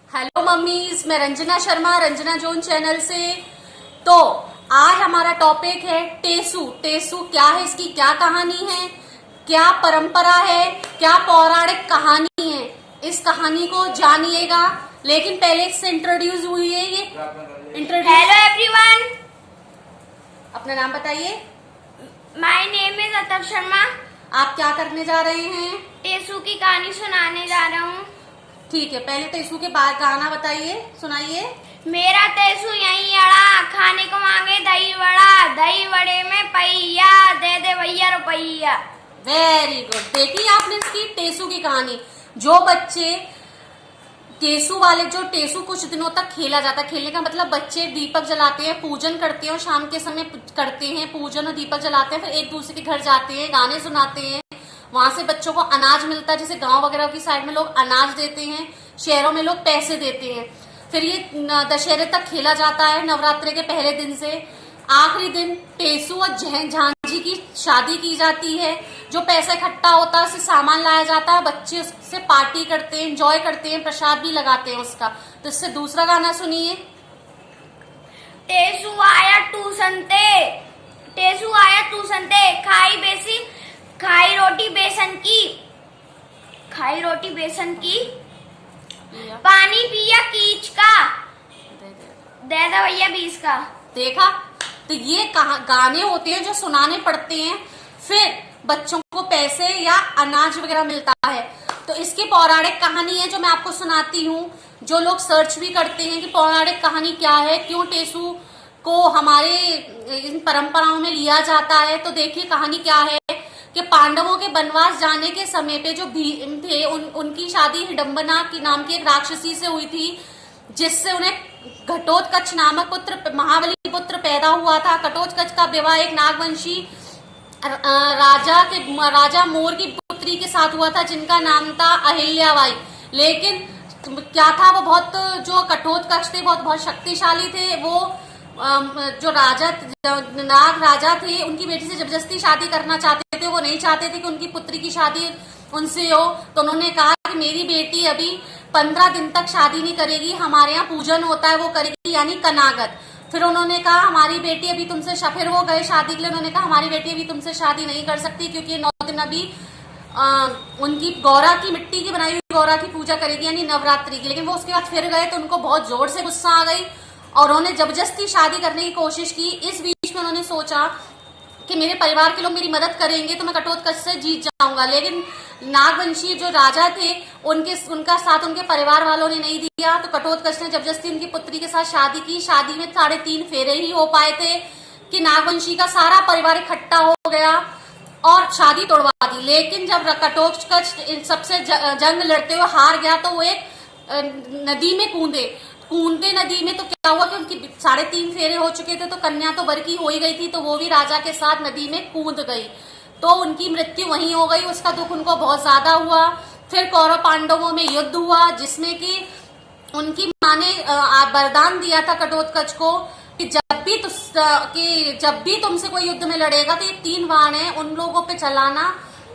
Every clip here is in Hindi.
हेलो मम्मीज, मैं रंजना शर्मा, रंजना जोन चैनल से। तो आज हमारा टॉपिक है टेसू। टेसू क्या है, इसकी क्या कहानी है, क्या परंपरा है, क्या पौराणिक कहानी है, इस कहानी को जानिएगा। लेकिन पहले इससे इंट्रोड्यूस हुई है ये इंट्रोड्यूस। हेलो एवरीवन, अपना नाम बताइए। My name is Atav Sharma. आप क्या करने जा रहे हैं? टेसू की कहानी सुनाने जा रहा हूँ। ठीक है, पहले टेसू के बाद गाना बताइए, सुनाइए। मेरा टेसू यहीं अड़ा, खाने को मांगे दही वड़ा, दही वड़े में पहिया, दे दे भैया रुपैया। Very good. देखिए आपने इसकी टेसू की कहानी। जो बच्चे टेसू वाले, जो टेसू कुछ दिनों तक खेला जाता है, खेलने का मतलब बच्चे दीपक जलाते हैं, पूजन करते हैं, और शाम के समय करते हैं पूजन और दीपक जलाते हैं, फिर एक दूसरे के घर जाते हैं, गाने सुनाते हैं, वहां से बच्चों को अनाज मिलता है। जैसे गांव वगैरह की साइड में लोग अनाज देते हैं, शहरों में लोग पैसे देते हैं। फिर ये दशहरे तक खेला जाता है, नवरात्रि के पहले दिन से आखिरी दिन टेसू और झांझी की शादी की जाती है। जो पैसा इकट्ठा होता है उससे सामान लाया जाता है, बच्चे उससे पार्टी करते हैं, एंजॉय करते हैं, प्रसाद भी लगाते हैं उसका। तो इससे दूसरा गाना सुनिए। टेसू आया टूसनते, टेसू आया टूसनते, खाई रोटी बेसन की, खाई रोटी बेसन की, पानी पिया कीच का, दे दे भैया 20 का। देखा, तो ये गाने होते हैं जो सुनाने पड़ते हैं, फिर बच्चों को पैसे या अनाज वगैरह मिलता है। तो इसकी पौराणिक कहानी है जो मैं आपको सुनाती हूँ। जो लोग सर्च भी करते हैं कि पौराणिक कहानी क्या है, क्यों टेसू को हमारे इन परंपराओं में लिया जाता है, तो देखिए कहानी क्या है कि पांडवों के वनवास जाने के समय पे जो भीम थे, उनकी शादी हिडम्बना की नाम की एक राक्षसी से हुई थी, जिससे उन्हें घटोत्कच नामक पुत्र, महाबली पुत्र पैदा हुआ था। घटोत्कच का विवाह एक नागवंशी राजा मोर की पुत्री के साथ हुआ था, जिनका नाम था अहिल्याबाई। लेकिन क्या था, वो बहुत, जो घटोत्कच थे बहुत शक्तिशाली थे। वो जो नाग राजा थे, उनकी बेटी से जबरदस्ती शादी करना चाहते थे। वो नहीं चाहते थे कि उनकी पुत्री की शादी उनसे हो। तो उन्होंने कहा कि मेरी बेटी अभी 15 दिन तक शादी नहीं करेगी, हमारे यहाँ पूजन होता है वो करेगी, यानी कनागत। फिर उन्होंने कहा हमारी बेटी अभी तुमसे, फिर वो गए शादी के लिए। उन्होंने कहा हमारी बेटी अभी तुमसे शादी नहीं कर सकती, क्योंकि 9 दिन अभी उनकी गौरा की, मिट्टी की बनाई हुई गौरा की पूजा करेगी, यानी नवरात्रि की। लेकिन वो उसके बाद फिर गए, तो उनको बहुत जोर से गुस्सा आ गई और उन्होंने जबरदस्ती शादी करने की कोशिश की। इस बीच में उन्होंने सोचा कि मेरे परिवार के लोग मेरी मदद करेंगे तो मैं घटोत्कच से जीत जाऊंगा। लेकिन नागवंशी जो राजा थे, उनका साथ उनके परिवार वालों ने नहीं दिया। तो घटोत्कच ने जबरदस्ती उनकी पुत्री के साथ शादी की। शादी में 3.5 फेरे ही हो पाए थे कि नागवंशी का सारा परिवार इकट्ठा हो गया और शादी तोड़वा दी। लेकिन जब घटोत्कच सबसे जंग लड़ते हुए हार गया, तो वो एक नदी में कूदते नदी में। तो क्या हुआ कि उनकी 3.5 फेरे हो चुके थे, तो कन्या तो वर की हो ही गई थी, तो वो भी राजा के साथ नदी में कूद गई, तो उनकी मृत्यु वहीं हो गई। उसका दुख उनको बहुत ज्यादा हुआ। फिर कौरव पांडवों में युद्ध हुआ, जिसमें कि उनकी माँ ने वरदान दिया था घटोत्कच को कि जब भी तुमसे कोई युद्ध में लड़ेगा, तो ये 3 बाण है, उन लोगों पे चलाना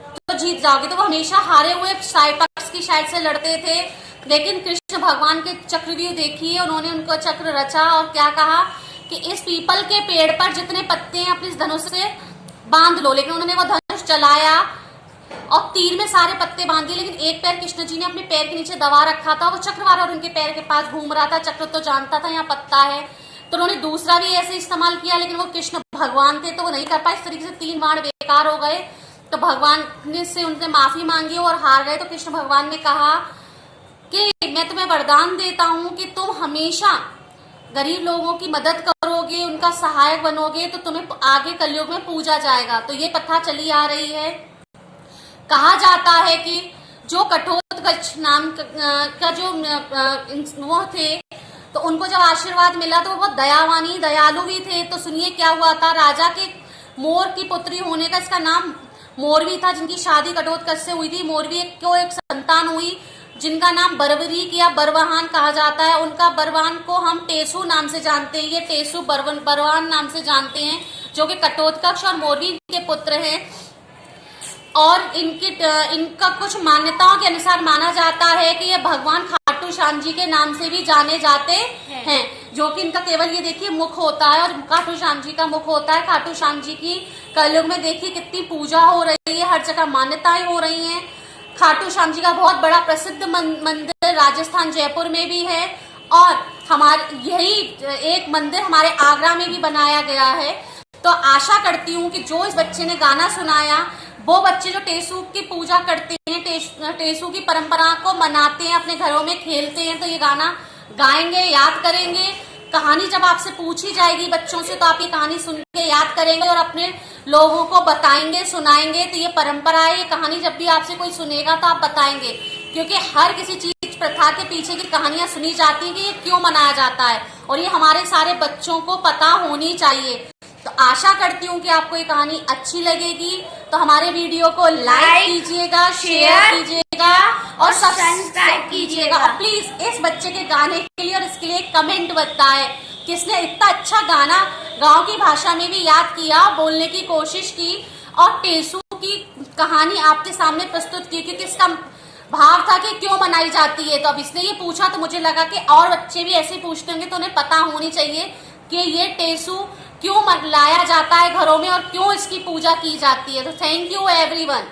तो जीत जाओगे। तो वो हमेशा हारे हुए पक्ष की साइड से लड़ते थे। लेकिन कृष्ण भगवान के चक्रव्यूह देखिए, उन्होंने उनको चक्र रचा और क्या कहा कि इस पीपल के पेड़ पर जितने पत्ते हैं अपने धनुष से बांध लो। लेकिन उन्होंने वो धनुष चलाया और तीर में सारे पत्ते बांध दिए, लेकिन एक पैर कृष्ण जी ने अपने पैर के नीचे दबा रखा था। वो चक्रवार और उनके पैर के पास घूम रहा था। चक्र तो जानता था यहाँ पत्ता है, तो उन्होंने दूसरा भी ऐसे इस्तेमाल किया, लेकिन वो कृष्ण भगवान थे तो वो नहीं कर पाए। इस तरीके से 3 बाण बेकार हो गए। तो भगवान ने से उनसे माफी मांगी और हार गए। तो कृष्ण भगवान ने कहा कि मैं तुम्हें वरदान देता हूं कि तुम हमेशा गरीब लोगों की मदद करोगे, उनका सहायक बनोगे, तो तुम्हें आगे कलयुग में पूजा जाएगा। तो ये प्रथा चली आ रही है। कहा जाता है कि जो घटोत्कच नाम का जो वो थे, तो उनको जब आशीर्वाद मिला तो वो बहुत दयावानी, दयालु भी थे। तो सुनिए क्या हुआ था। राजा के मोर की पुत्री होने का इसका नाम मोरवी था, जिनकी शादी घटोत्कच से हुई थी। मोरवी को एक संतान हुई जिनका नाम बरवरीक या बरवाहन कहा जाता है। उनका बरवाहन को हम टेसू नाम से जानते हैं। ये टेसू बरवाहन नाम से जानते हैं, जो कि घटोत्कच और मोरवी के पुत्र हैं। और इनका कुछ मान्यताओं के अनुसार माना जाता है कि ये भगवान खाटू श्याम जी के नाम से भी जाने जाते हैं, जो कि इनका केवल ये देखिए मुख होता है और खाटू श्याम जी का मुख होता है। खाटू श्याम जी की कलयुग में देखिए कितनी पूजा हो रही है, हर जगह मान्यताएं हो रही हैं। खाटू श्याम जी का बहुत बड़ा प्रसिद्ध मंदिर राजस्थान जयपुर में भी है और हमारे यही एक मंदिर हमारे आगरा में भी बनाया गया है। तो आशा करती हूँ कि जो इस बच्चे ने गाना सुनाया, वो बच्चे जो टेसू की पूजा करते हैं, टेसू की परंपरा को मनाते हैं, अपने घरों में खेलते हैं, तो ये गाना गाएंगे, याद करेंगे। कहानी जब आपसे पूछी जाएगी बच्चों से, तो आप ये कहानी सुन के याद करेंगे और अपने लोगों को बताएंगे, सुनाएंगे। तो ये परंपरा है, ये कहानी जब भी आपसे कोई सुनेगा तो आप बताएंगे, क्योंकि हर किसी चीज प्रथा के पीछे की कहानियां सुनी जाती है कि ये क्यों मनाया जाता है, और ये हमारे सारे बच्चों को पता होनी चाहिए। तो आशा करती हूँ कि आपको ये कहानी अच्छी लगेगी। तो हमारे वीडियो को लाइक कीजिएगा, शेयर कीजिएगा और सब्सक्राइब कीजिएगा। और प्लीज इस बच्चे के गाने के लिए और इसके लिए कमेंट बताएं कि इसने इतना अच्छा गाना गांव की भाषा में भी याद किया, बोलने की कोशिश की और टेसू की कहानी आपके सामने प्रस्तुत की, क्योंकि इसका भाव था कि क्यों मनाई जाती है। तो अब इसने ये पूछा तो मुझे लगा कि और बच्चे भी ऐसे पूछते होंगे, तो उन्हें पता होनी चाहिए कि ये टेसू क्यों मनाया जाता है घरों में और क्यों इसकी पूजा की जाती है। तो थैंक यू एवरीवन।